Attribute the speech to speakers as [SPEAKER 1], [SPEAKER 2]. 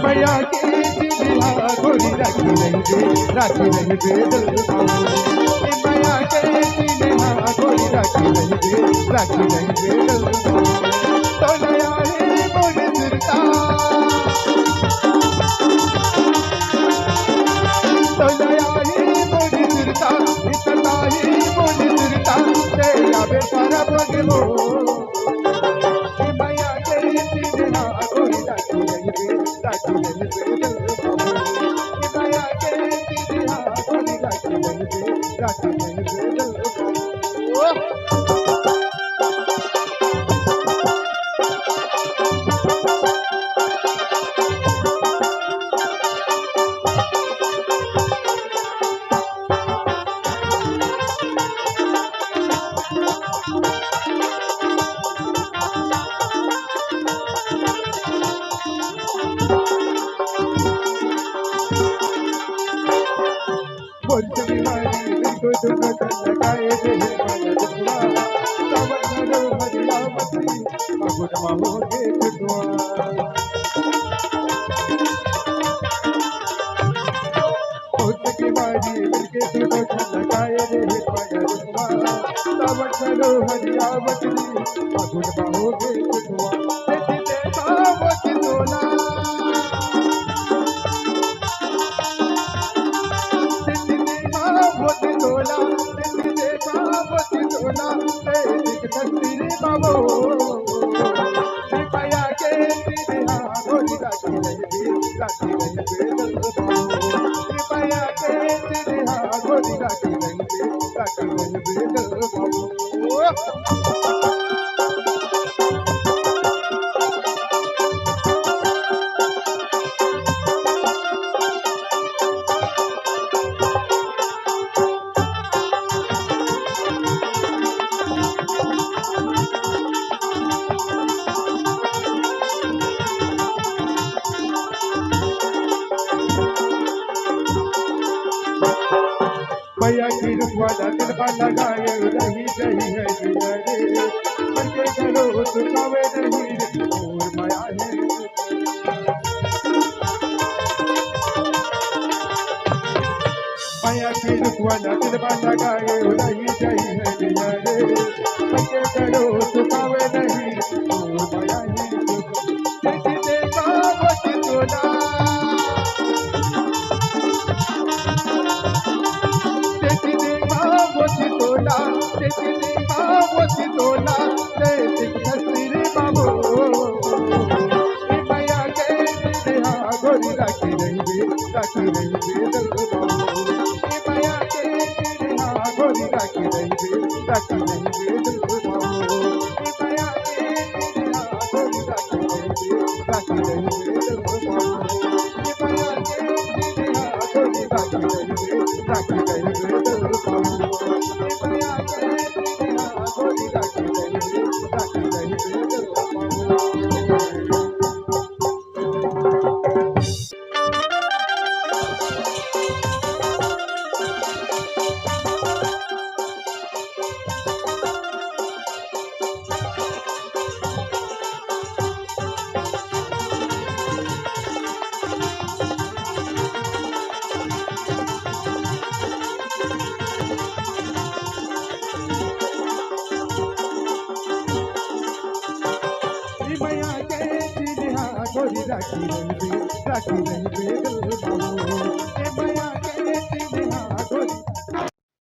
[SPEAKER 1] मैया के चिड़िया गोरी राखी रही दिल बाबू मैया के चिड़िया गोरी राखी रही दिल बाबू तो नया है मोड़ सिरता तो नया ही मोड़ सिरता इतना ही मोड़ सिरता तेरा बेचारा बगलो मैया के चिड़िया गोरी राखी रही दिल बाबू मैया के चिड़िया गोरी राखी रही दिल लगाए दे मैया की रुखवाला दिल पर लगाए रही रही है जिगरे करके करो सुखावे नहीं और माया है मैया की रुखवाला दिल पर लगाए रही रही है जिगरे करके करो सुखावे नहीं और माया है देखा बच तोला मैया के चिड़िया गोरी राखी रही दिल बाबू मैया के चिड़िया गोरी राखी रही दिल बाबू मैया के चिड़िया गोरी राखी रही दिल बाबू मैया के चिड़िया गोरी राखी रही दिल गोरी राखी रही दिल बाबू मैया